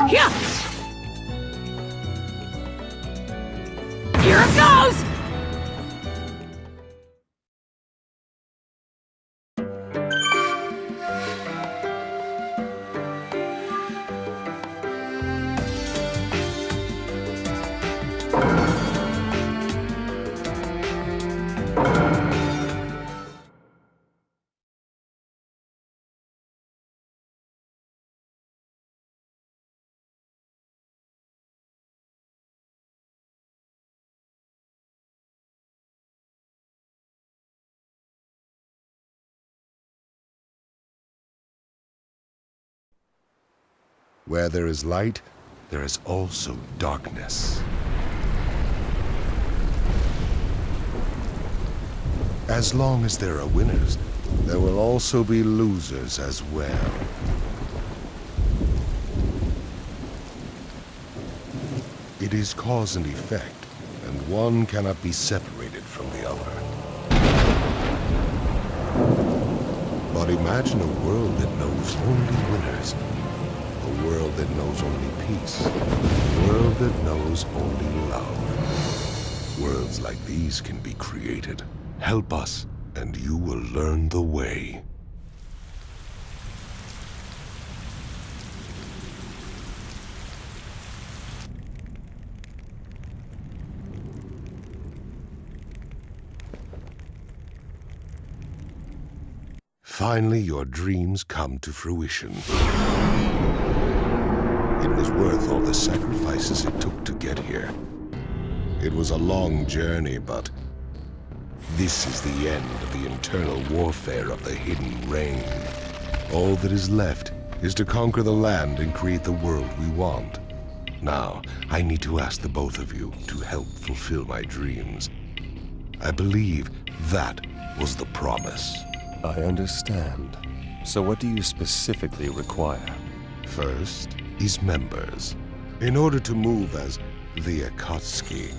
Yeah! Here it goes! Where there is light, there is also darkness. As long as there are winners, there will also be losers as well. It is cause and effect, and one cannot be separated from the other. But imagine a world that knows only winners. A world that knows only peace. A world that knows only love. Worlds like these can be created. Help us, and you will learn the way. Finally, your dreams come to fruition. It was worth all the sacrifices it took to get here. It was a long journey, but this is the end of the internal warfare of the Hidden Reign. All that is left is to conquer the land and create the world we want. Now, I need to ask the both of you to help fulfill my dreams. I believe that was the promise. I understand. So what do you specifically require? First is members. In order to move as the Akatsuki,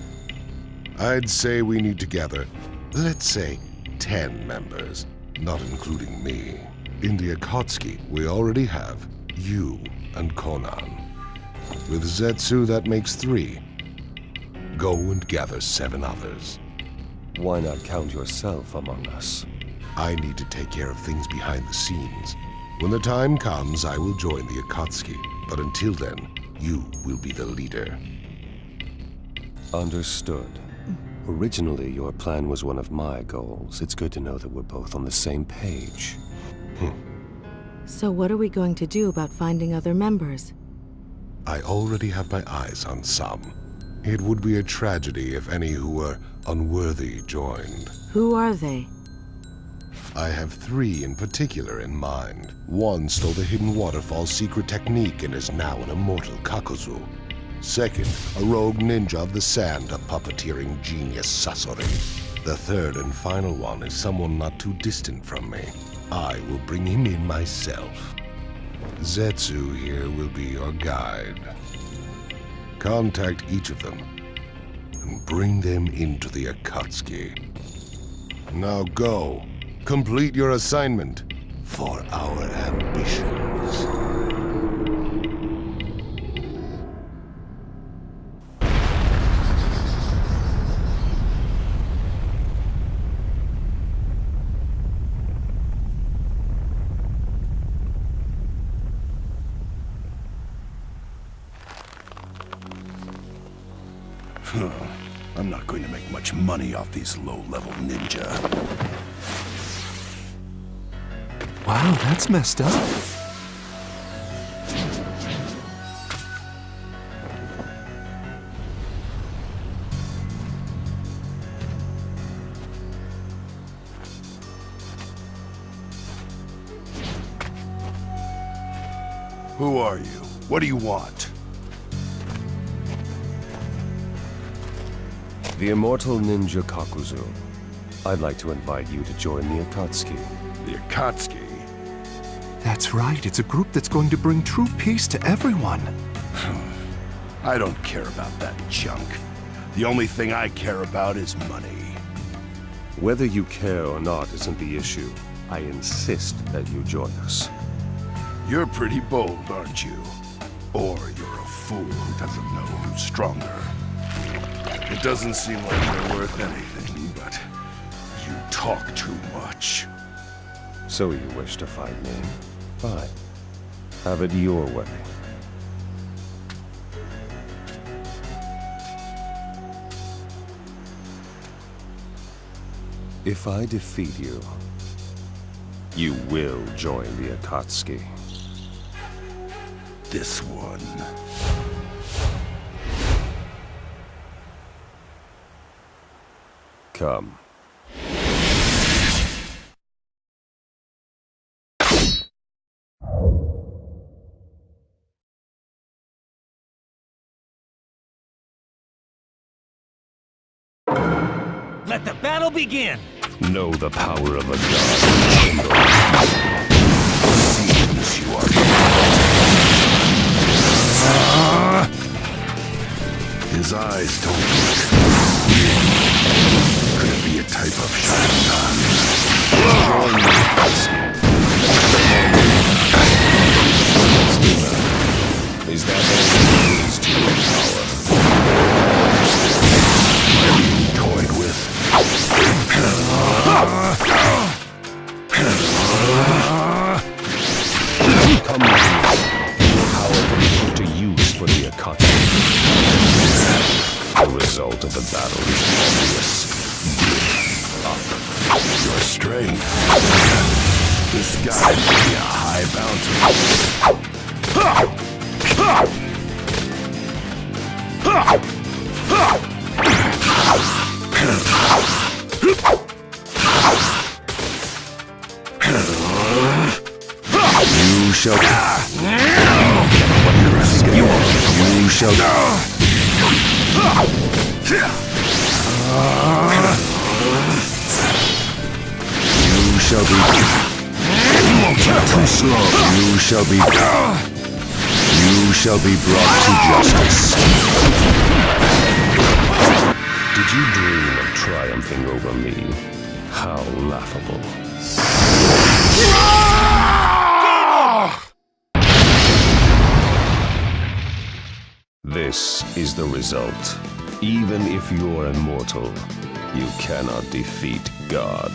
I'd say we need to gather, let's say, 10 members, not including me. In the Akatsuki, we already have you and Conan. With Zetsu, that makes 3. Go and gather 7 others. Why not count yourself among us? I need to take care of things behind the scenes. When the time comes, I will join the Akatsuki. But until then, you will be the leader. Understood. Originally, your plan was one of my goals. It's good to know that we're both on the same page. So what are we going to do about finding other members? I already have my eyes on some. It would be a tragedy if any who were unworthy joined. Who are they? I have 3 in particular in mind. One stole the Hidden Waterfall's secret technique and is now an immortal Kakuzu. Second, a rogue ninja of the sand, a puppeteering genius Sasori. The third and final one is someone not too distant from me. I will bring him in myself. Zetsu here will be your guide. Contact each of them and bring them into the Akatsuki. Now go. Complete your assignment for our ambitions. I'm not going to make much money off these low-level ninja. Wow, that's messed up. Who are you? What do you want? The immortal ninja Kakuzu. I'd like to invite you to join the Akatsuki. The Akatsuki? That's right, it's a group that's going to bring true peace to everyone. I don't care about that junk. The only thing I care about is money. Whether you care or not isn't the issue. I insist that you join us. You're pretty bold, aren't you? Or you're a fool who doesn't know who's stronger. It doesn't seem like you're worth anything, but you talk too much. So you wish to fight me? Fine. Have it your way. If I defeat you, you will join the Akatsuki. This one. Come. Let the battle begin! Know the power of a god. Seems you are. His eyes don't look. Could it be a type of Sharingan? Join the Akatsuki. Is that all there is to your power? What are you toyed with? Come with me. Your power can be put to use for the Akatsuki. The result of the battle is obvious. Your strength. This guy may be a high bounty. You shall You shall You shall be. You won't get too slow. You shall be. You shall be brought to justice. Did you dream of triumphing over me? How laughable. This is the result. Even if you're immortal, you cannot defeat God.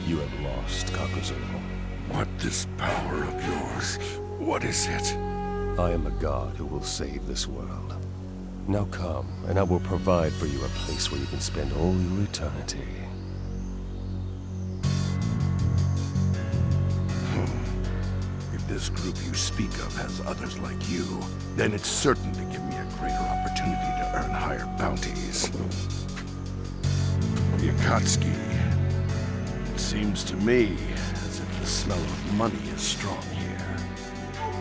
You have lost, Kakuzu. What this power of yours? What is it? I am a god who will save this world. Now come, and I will provide for you a place where you can spend all your eternity. If this group you speak of has others like you, then it's certain to give me a greater opportunity to earn higher bounties. The Akatsuki. It seems to me as if the smell of money is strong here.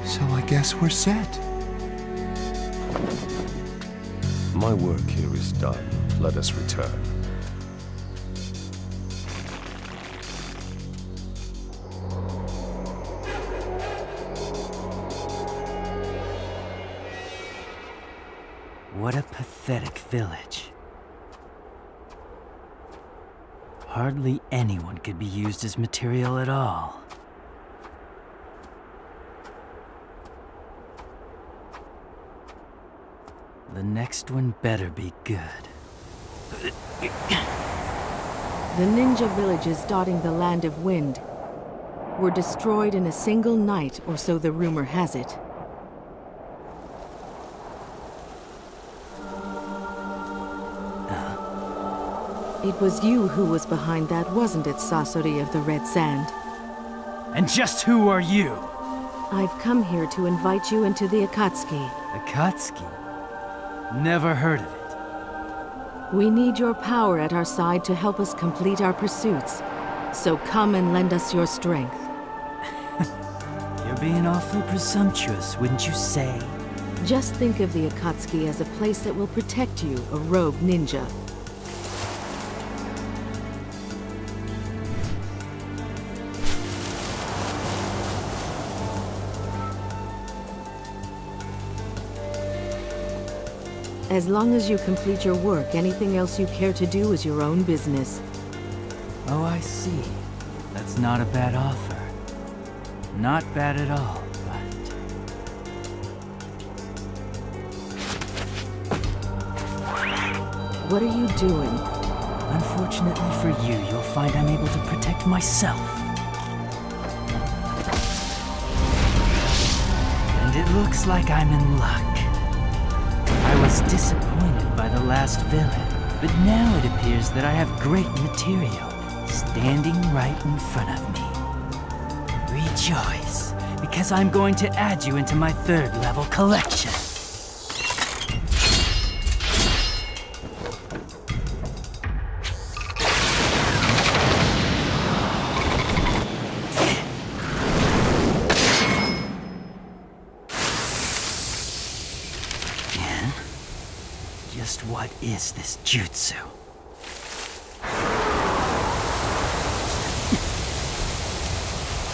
So I guess we're set. My work here is done. Let us return. What a pathetic village. Hardly anyone could be used as material at all. The next one better be good. The ninja villages dotting the Land of Wind were destroyed in a single night, or so the rumor has it. It was you who was behind that, wasn't it, Sasori of the Red Sand? And just who are you? I've come here to invite you into the Akatsuki. Akatsuki? Never heard of it. We need your power at our side to help us complete our pursuits. So come and lend us your strength. You're being awfully presumptuous, wouldn't you say? Just think of the Akatsuki as a place that will protect you, a rogue ninja. As long as you complete your work, anything else you care to do is your own business. Oh, I see. That's not a bad offer. Not bad at all, but... What are you doing? Unfortunately for you, you'll find I'm able to protect myself. And it looks like I'm in luck. I was disappointed by the last villain, but now it appears that I have great material standing right in front of me. Rejoice, because I'm going to add you into my 3rd level collection. Just what is this jutsu?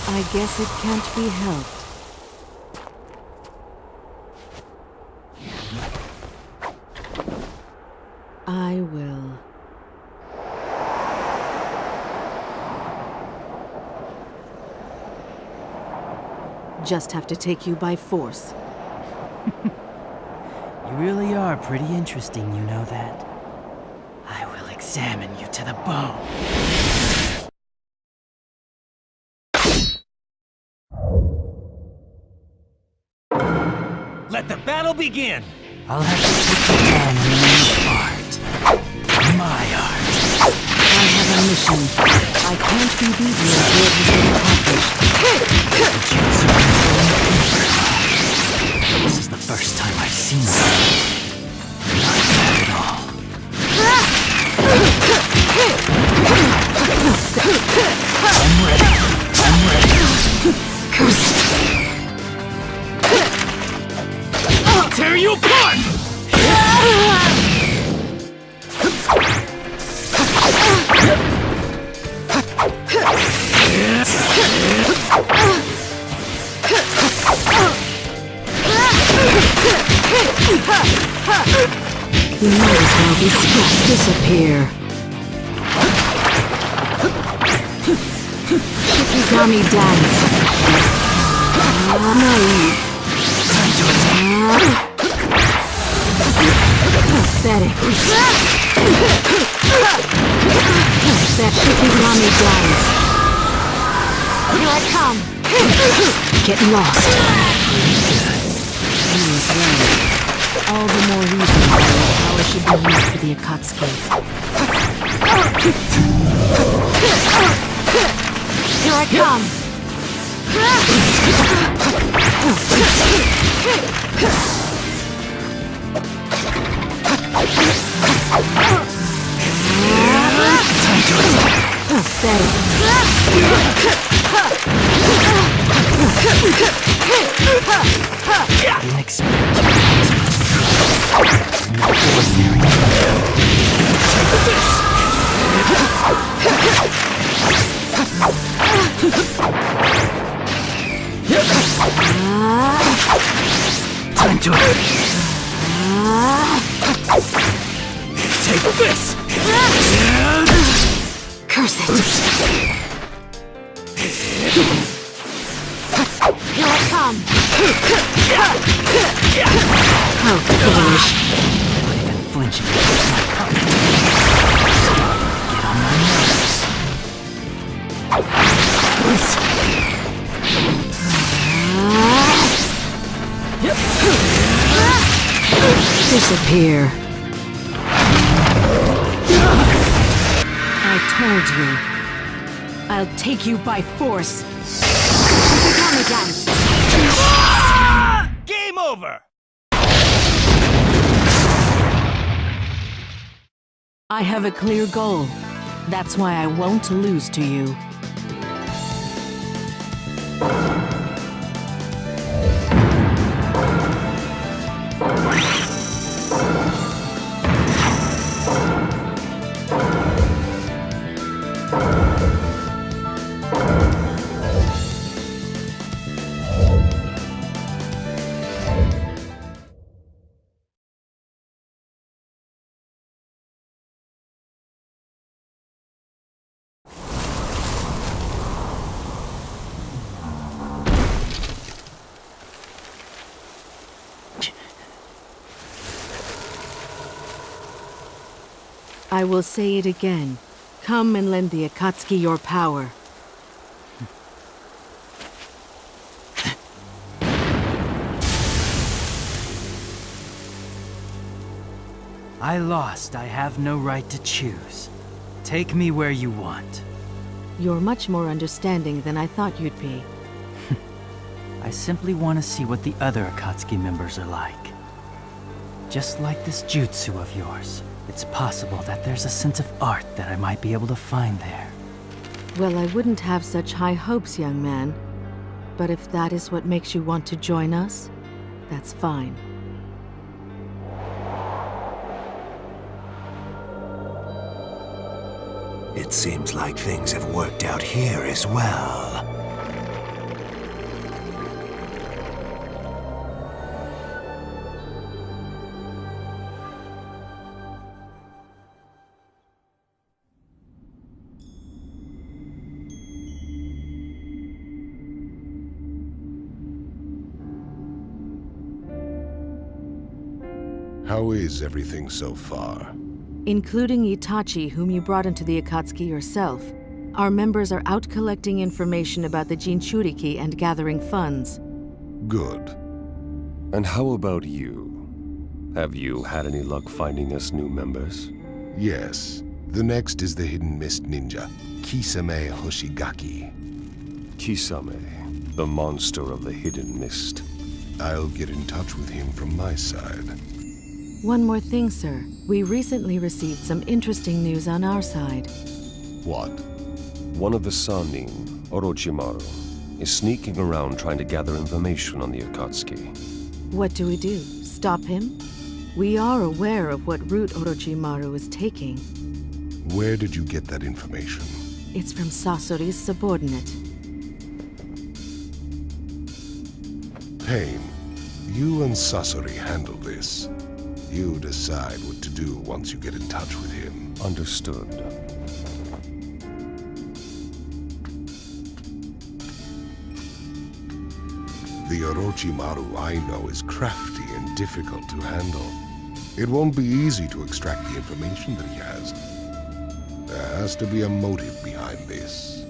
I guess it can't be helped. I will. Just have to take you by force. You really are pretty interesting, you know that. I will examine you to the bone. Let the battle begin! I'll have to take you down in the name of art. My art. I have a mission. I can't be beaten until it has been accomplished. Jutsu controlling paper. This is the first time I've seen this. Not bad at all. I'm ready. I'm ready. Curse it! I'll tear you apart! You might as well be scrapped. Disappear. Shikigami dance. Naive. Pathetic. That Shikigami dance. Here I come. Get lost. He was right. All the more reason why your power should be used for the Akatsuki. Here I come! Time to attack. Pathetic. Didn't expect you. No ordinary. Take this. Time to take this. Curse it! Here I come! How foolish! Not even flinching against my puppet. Starting to get on my nerves. Disappear. I told you. I'll take you by force. Kami dance! Game over! I have a clear goal. That's why I won't lose to you. I will say it again. Come and lend the Akatsuki your power. I lost. I have no right to choose. Take me where you want. You're much more understanding than I thought you'd be. I simply want to see what the other Akatsuki members are like. Just like this jutsu of yours, it's possible that there's a sense of art that I might be able to find there. Well, I wouldn't have such high hopes, young man. But if that is what makes you want to join us, that's fine. It seems like things have worked out here as well. How is everything so far? Including Itachi, whom you brought into the Akatsuki yourself. Our members are out collecting information about the Jinchuriki and gathering funds. Good. And how about you? Have you had any luck finding us new members? Yes. The next is the hidden mist ninja, Kisame Hoshigaki. Kisame, the monster of the hidden mist. I'll get in touch with him from my side. One more thing, sir. We recently received some interesting news on our side. What? One of the Sannin, Orochimaru, is sneaking around trying to gather information on the Akatsuki. What do we do? Stop him? We are aware of what route Orochimaru is taking. Where did you get that information? It's from Sasori's subordinate. Pain, you and Sasori handle this. You decide what to do once you get in touch with him. Understood. The Orochimaru I know is crafty and difficult to handle. It won't be easy to extract the information that he has. There has to be a motive behind this.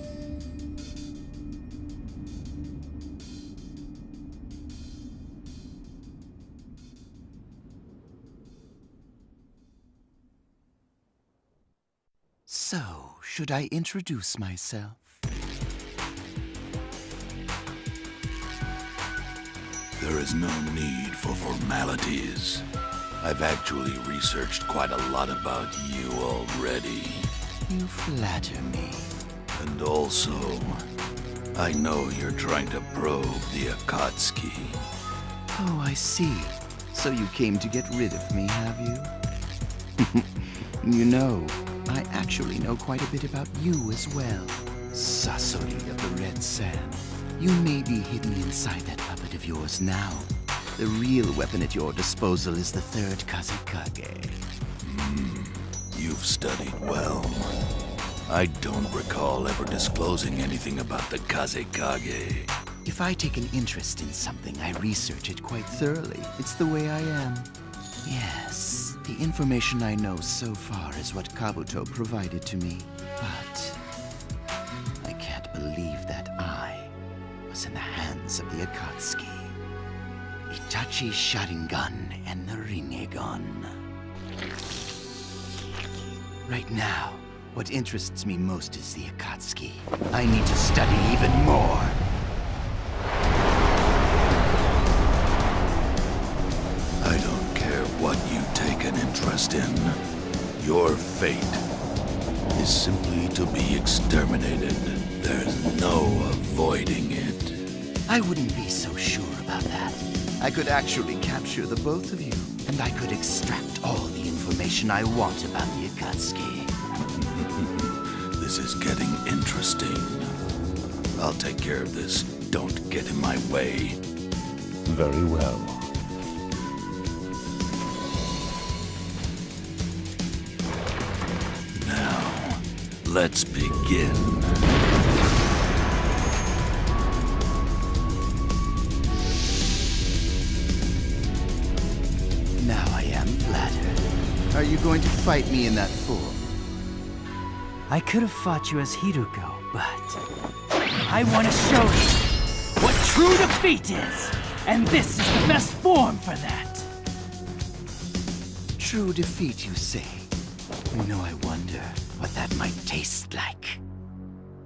So, should I introduce myself? There is no need for formalities. I've actually researched quite a lot about you already. You flatter me. And also, I know you're trying to probe the Akatsuki. Oh, I see. So you came to get rid of me, have you? You know, I actually know quite a bit about you as well. Sasori of the Red Sand. You may be hidden inside that puppet of yours now. The real weapon at your disposal is the third Kazekage. You've studied well. I don't recall ever disclosing anything about the Kazekage. If I take an interest in something, I research it quite thoroughly. It's the way I am. Yes, the information I know so far is what Kabuto provided to me. But I can't believe that I was in the hands of the Akatsuki. Itachi's Sharingan and the Rinnegan. Right now, what interests me most is the Akatsuki. I need to study even more. fate is simply to be exterminated. There's no avoiding it. I wouldn't be so sure about that. I could actually capture the both of you, and I could extract all the information I want about the Akatsuki. This is getting interesting. I'll take care of this. Don't get in my way. Very well. Now, let's begin. Now I am flattered. Are you going to fight me in that form? I could have fought you as Hiruko, but I want to show you what true defeat is, and this is the best form for that. True defeat, you say? I wonder what that might taste like.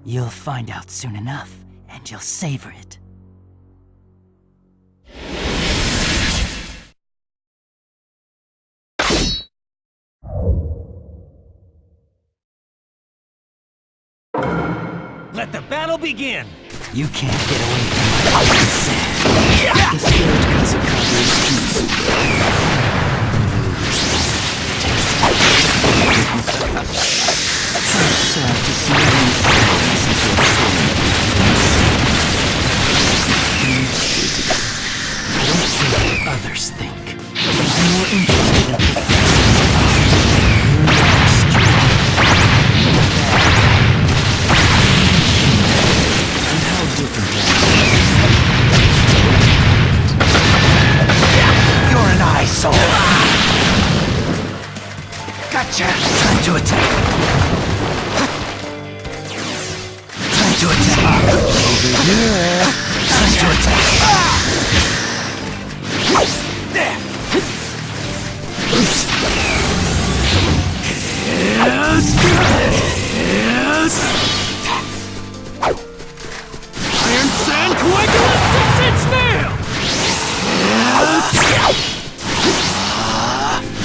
You'll find out soon enough, and you'll savor it. Let the battle begin! You can't get away from my iron sand. The third Kakuzu I'm sad to see you since you're I don't care what others think. I'm more interested in and how different You're an eyesore! Gotcha! Time to attack! Time to attack! Over here! Time to attack! There! Iron Sand Coagulant 6-inch nail!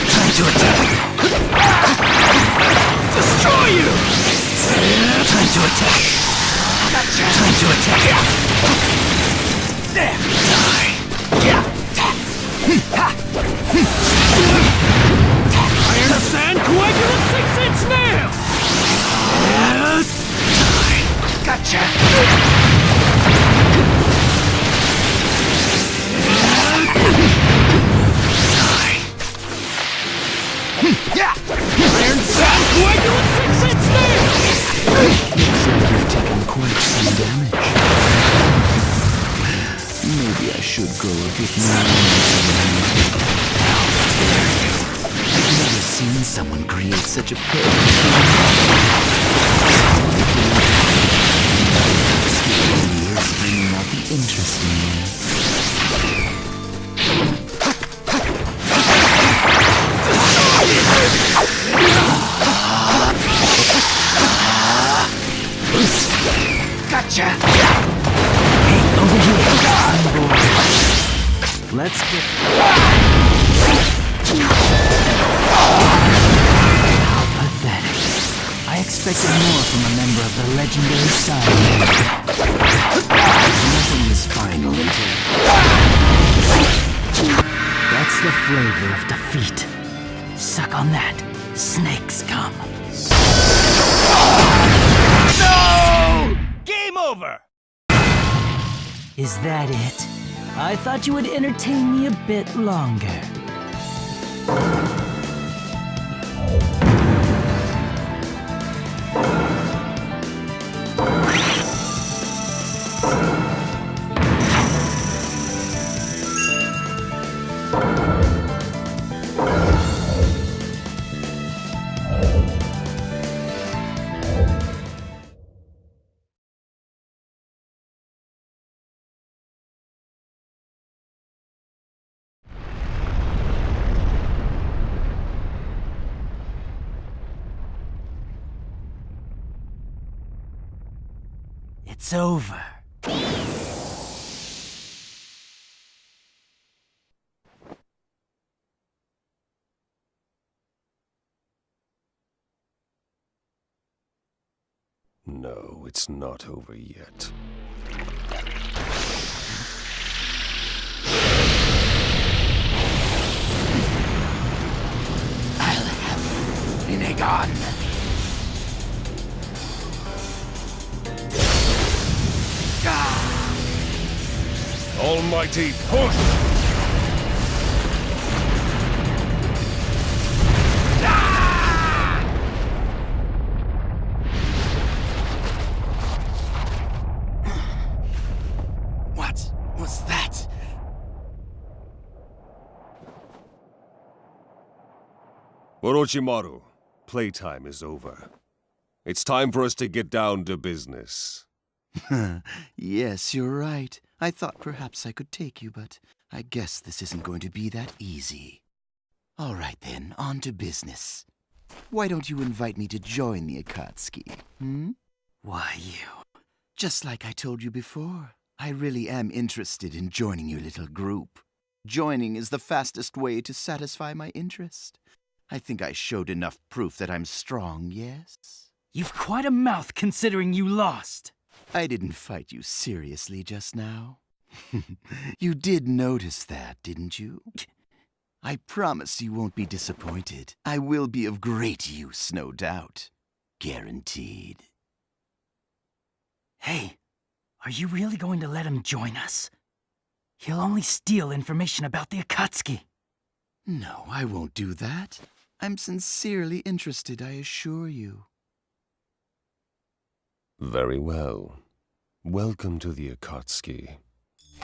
Time to attack! Destroy you! Time to attack! Gotcha! Time to attack! There! Die! Iron Sand Coagulant 6-inch nail! Die! Gotcha! Die! Iron Sand Coagulant 6-inch nail! Looks like you've taken quite some damage. Maybe I should go a bit more. I've never seen someone create such a perfect. Years bringing out the interesting years. Gotcha! Hey, over here! I'm bored. Let's get... How pathetic. I expected more from a member of the legendary Sign. Nothing is final until... That's the flavor of defeat. Suck on that. Snakes come. No! Game over! Is that it? I thought you would entertain me a bit longer. It's over. It's not over yet. I'll have you, Rinnegan. Almighty push! What was that? Orochimaru, playtime is over. It's time for us to get down to business. Yes, you're right. I thought perhaps I could take you, but I guess this isn't going to be that easy. All right then, on to business. Why don't you invite me to join the Akatsuki, hmm? Why you? Just like I told you before, I really am interested in joining your little group. Joining is the fastest way to satisfy my interest. I think I showed enough proof that I'm strong, yes? You've quite a mouth considering you lost. I didn't fight you seriously just now. You did notice that, didn't you? I promise you won't be disappointed. I will be of great use, no doubt. Guaranteed. Hey, are you really going to let him join us? He'll only steal information about the Akatsuki. No, I won't do that. I'm sincerely interested, I assure you. Very well. Welcome to the Akatsuki.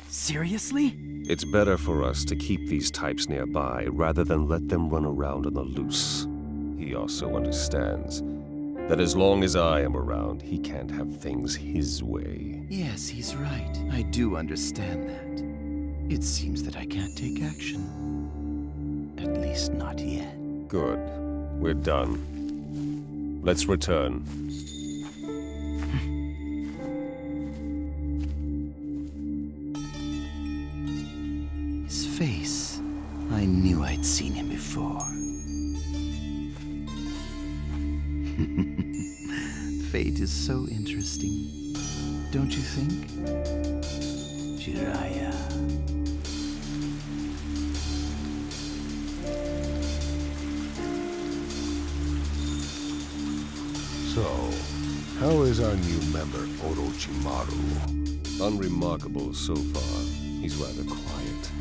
Seriously? It's better for us to keep these types nearby rather than let them run around on the loose. He also understands that as long as I am around, he can't have things his way. Yes, he's right. I do understand that. It seems that I can't take action. At least not yet. Good. We're done. Let's return. His face. I knew I'd seen him before. Fate is so interesting, don't you think? Jiraiya. So, how is our new member, Orochimaru? Unremarkable so far. He's rather quiet.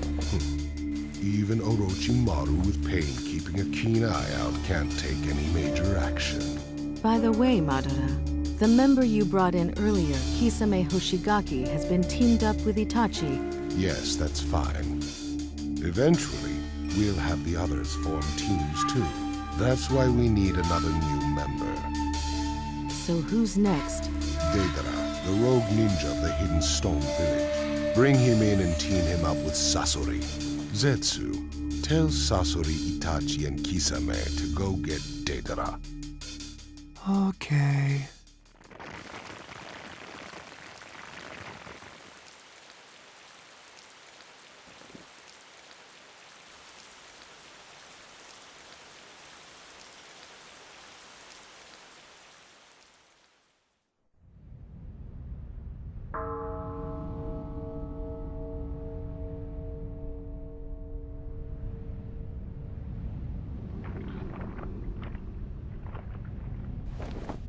Even Orochimaru with pain keeping a keen eye out can't take any major action. By the way, Madara, the member you brought in earlier, Kisame Hoshigaki, has been teamed up with Itachi. Yes, that's fine. Eventually, we'll have the others form teams too. That's why we need another new member. So who's next? Deidara, the rogue ninja of the Hidden Stone Village. Bring him in and team him up with Sasori. Zetsu, tell Sasori, Itachi, and Kisame to go get Deidara. Okay.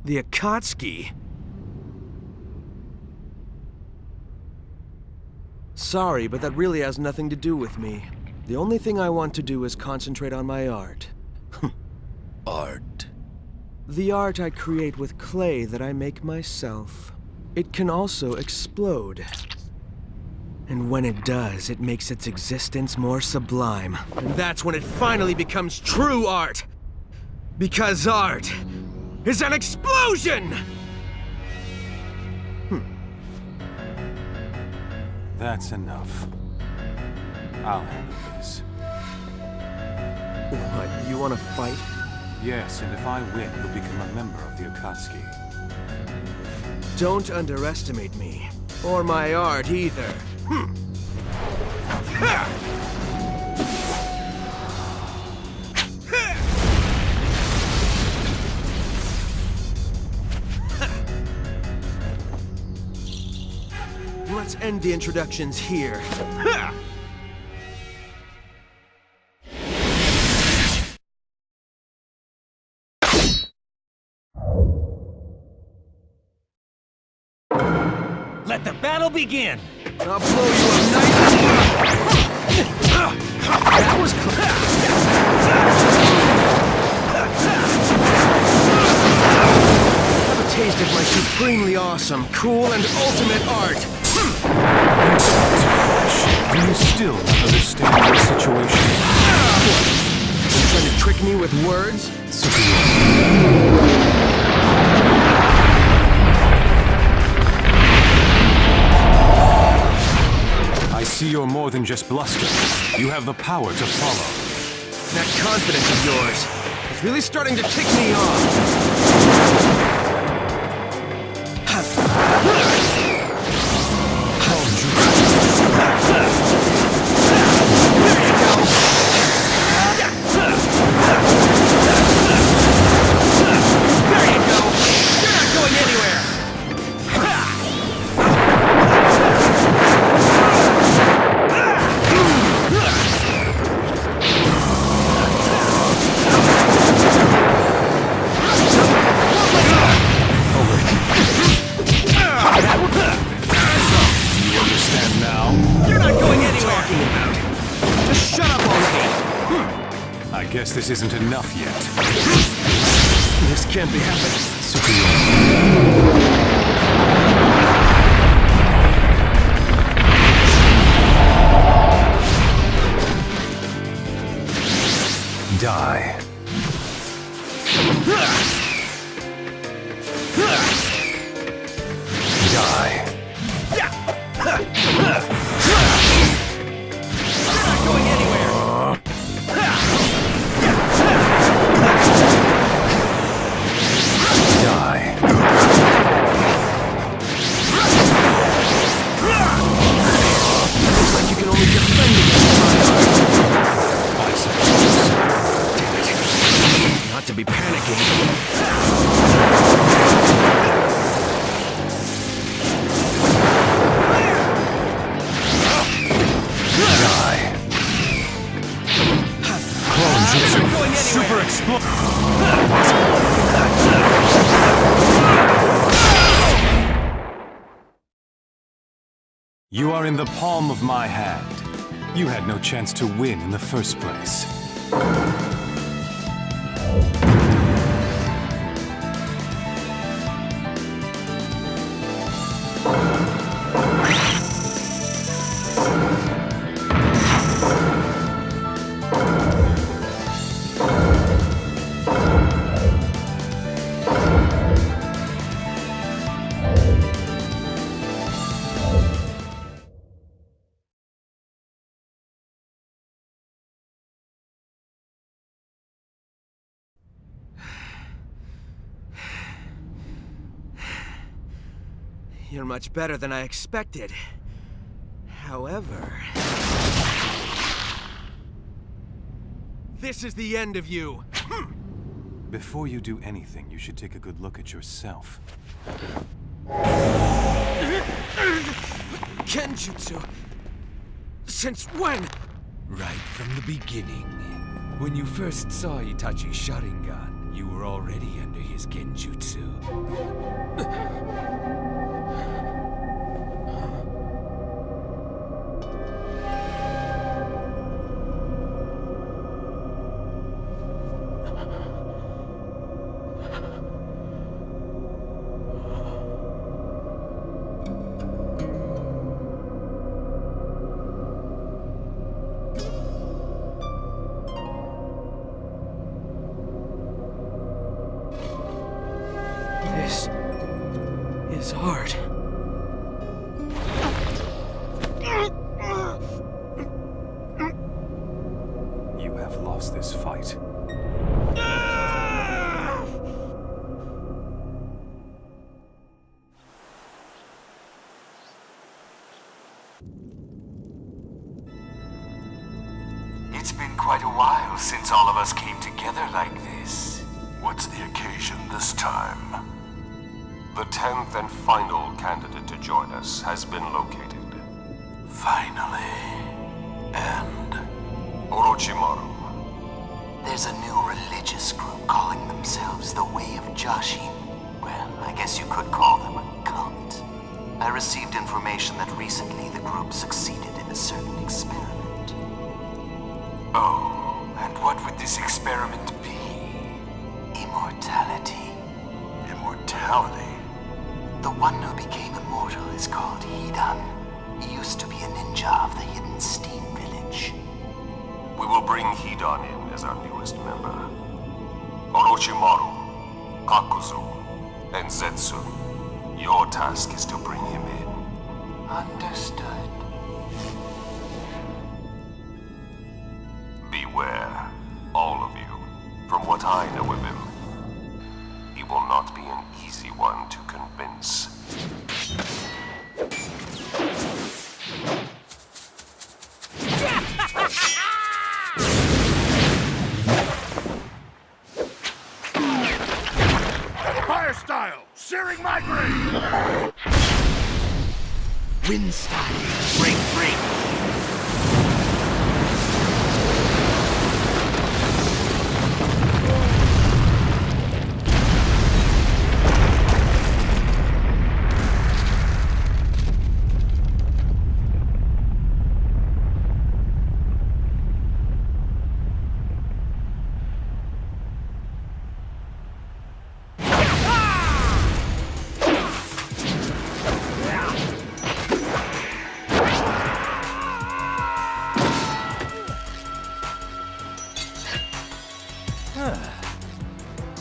The Akatsuki? Sorry, but that really has nothing to do with me. The only thing I want to do is concentrate on my art. Art. The art I create with clay that I make myself. It can also explode. And when it does, it makes its existence more sublime. And that's when it finally becomes true art! Because art is an explosion! That's enough. I'll handle this. What, you want to fight? Yes, and if I win, you'll become a member of the Akatsuki. Don't underestimate me. Or my art, either. Let's end the introductions here. Ha! Let the battle begin! I'll blow you up nice. That was Have a taste of my supremely awesome, cool, and ultimate art. Do you still not understand the situation? You trying to trick me with words? I see you're more than just bluster. You have the power to follow. That confidence of yours is really starting to tick me off. I guess this isn't enough yet. This can't be happening. Die. Die. To be panicking. Die. Clone Jutsu. Super explode. You are in the palm of my hand. You had no chance to win in the first place. You're much better than I expected. However... this is the end of you! Before you do anything, you should take a good look at yourself. Kenjutsu? Since when? Right from the beginning. When you first saw Itachi's Sharingan, you were already under his Genjutsu. This is hard. You have lost this fight. It's been quite a while since all of us came together like this. What's the occasion this time? The 10th and final candidate to join us has been located. Finally. And Orochimaru. there's a new religious group calling themselves the Way of Jashin. Well, I guess you could call them a cult. I received information that recently the group succeeded in a certain experiment. Oh, and what would this experiment be? Immortality. Immortality? The one who became immortal is called Hidan. He used to be a ninja of the hidden steam village. We will bring Hidan in as our newest member. Orochimaru, Kakuzu, and Zetsu. Your task is to bring him in. Understood. Beware, all of you. From what I know of him, he will not be an easy one to convince. Fire style! Searing my brain! Wind style. Break free!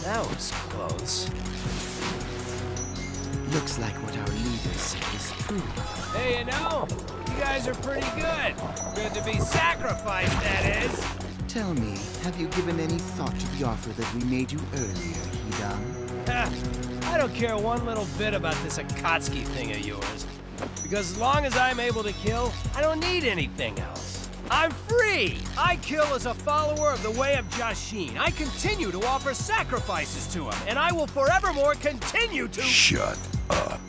That was close. Looks like what our leader said is true. Hey, you know, you guys are pretty good. Good to be sacrificed, that is. Tell me, have you given any thought to the offer that we made you earlier, Hidan? Ha, I don't care one little bit about this Akatsuki thing of yours. Because as long as I'm able to kill, I don't need anything else. I'm free! I kill as a follower of the Way of Jashin. I continue to offer sacrifices to him, and I will forevermore continue to— Shut up.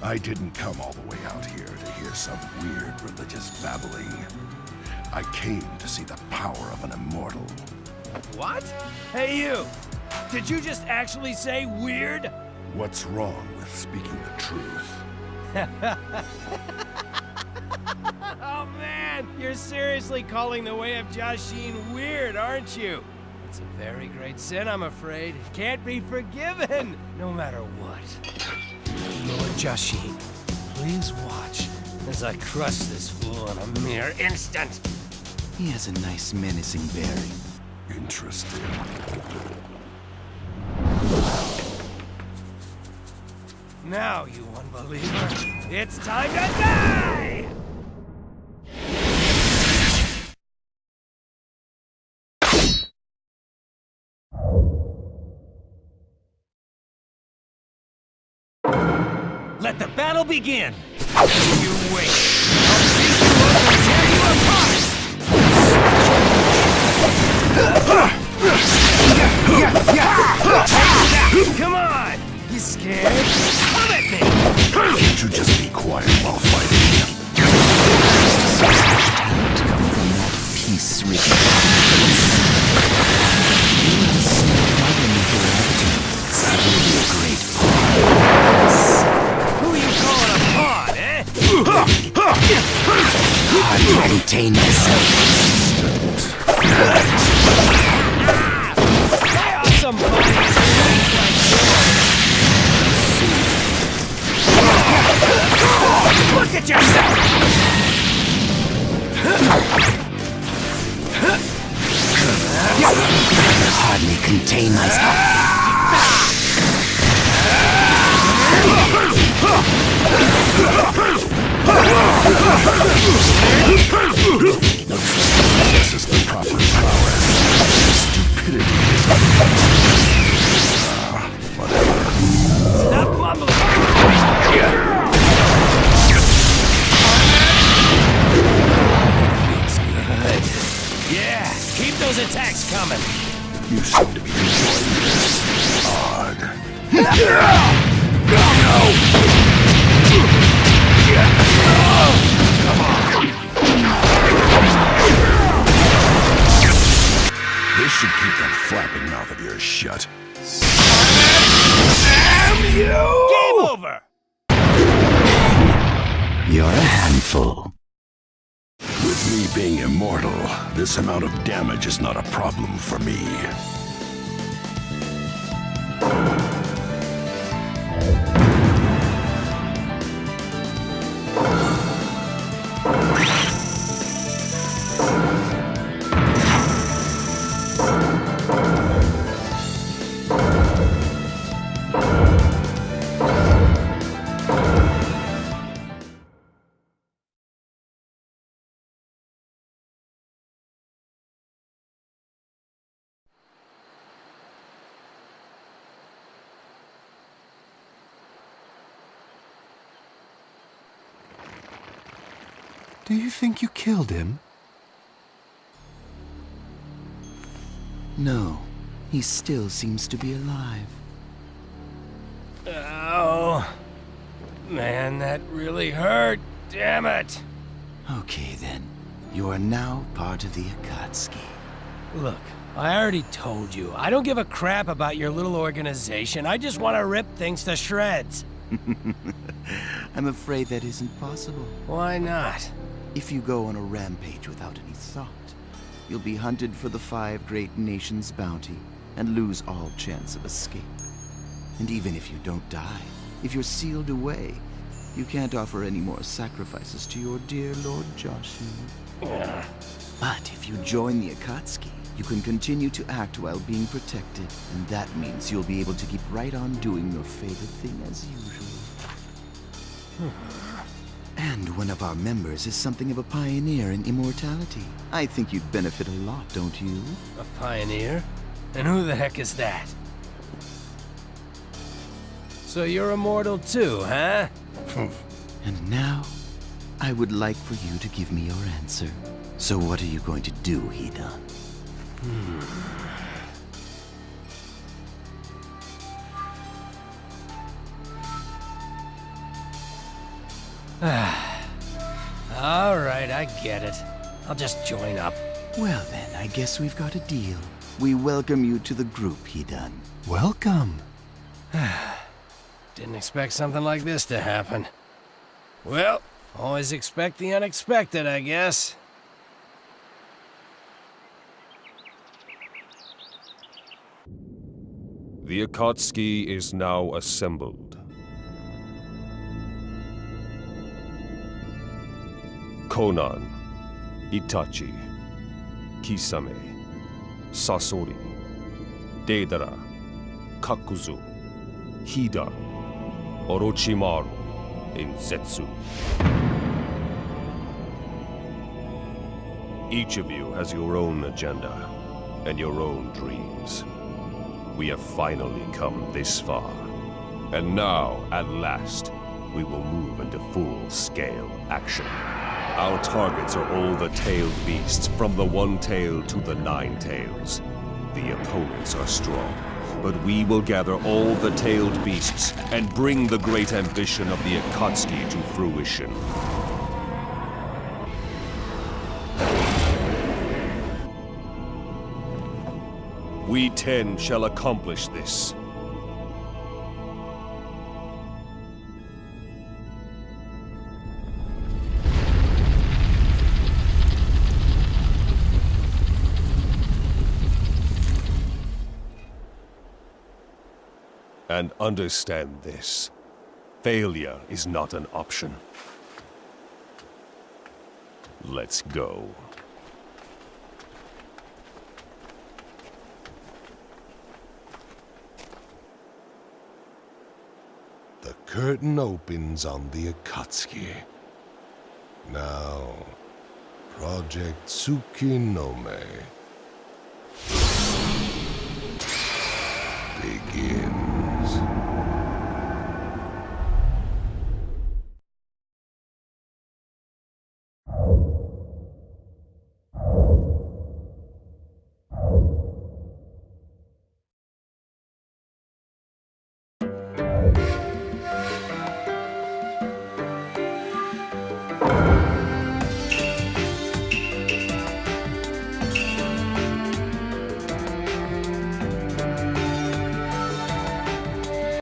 I didn't come all the way out here to hear some weird religious babbling. I came to see the power of an immortal. What? Hey, you! Did you just actually say weird? What's wrong with speaking the truth? Oh man, you're seriously calling the Way of Jashin weird, aren't you? It's a very great sin, I'm afraid. It can't be forgiven, no matter what. Lord Jashin, please watch as I crush this fool in a mere instant. He has a nice menacing bearing. Interesting. Now, you unbeliever, it's time to die! Let the battle begin! You wait. I'll beat you up and tear you apart! Come on! You scared? Come at me! Can't you just be quiet while fighting? Peace-ridden. Will be a great Who you calling a pawn, eh? hard to contain myself. They are some bodies like yours. Look at yourself! I can hardly contain myself. This is the proper prowess. Stupidity is whatever. Stop mumbling! Yeah, keep those attacks coming. You seem to be enjoying this. Odd. This should keep that flapping mouth of yours shut. Game over! You're a handful. With me being immortal, this amount of damage is not a problem for me. Do you think you killed him? No, he still seems to be alive. Oh, man, that really hurt. Damn it. Okay then, you are now part of the Akatsuki. Look, I already told you, I don't give a crap about your little organization. I just want to rip things to shreds. I'm afraid that isn't possible. Why not? If you go on a rampage without any thought, you'll be hunted for the 5 great nations' bounty and lose all chance of escape. And even if you don't die, if you're sealed away, you can't offer any more sacrifices to your dear Lord Joshi. But if you join the Akatsuki, you can continue to act while being protected, and that means you'll be able to keep right on doing your favorite thing as usual. And one of our members is something of a pioneer in immortality. I think you'd benefit a lot, don't you? A pioneer? And who the heck is that? So you're immortal too, huh? And now, I would like for you to give me your answer. So what are you going to do, Hidan? All right, I get it. I'll just join up. Well then, I guess we've got a deal. We welcome you to the group, Hidan. Welcome. Didn't expect something like this to happen. Well, always expect the unexpected, I guess. The Akatsuki is now assembled. Conan, Itachi, Kisame, Sasori, Deidara, Kakuzu, Hidan, Orochimaru, and Zetsu. Each of you has your own agenda and your own dreams. We have finally come this far. And now, at last, we will move into full-scale action. Our targets are all the tailed beasts, from the 1 tail to the 9 tails. The opponents are strong, but we will gather all the tailed beasts and bring the great ambition of the Akatsuki to fruition. We 10 shall accomplish this. And understand this. Failure is not an option. Let's go. The curtain opens on the Akatsuki. Now, Project Tsukinome begins.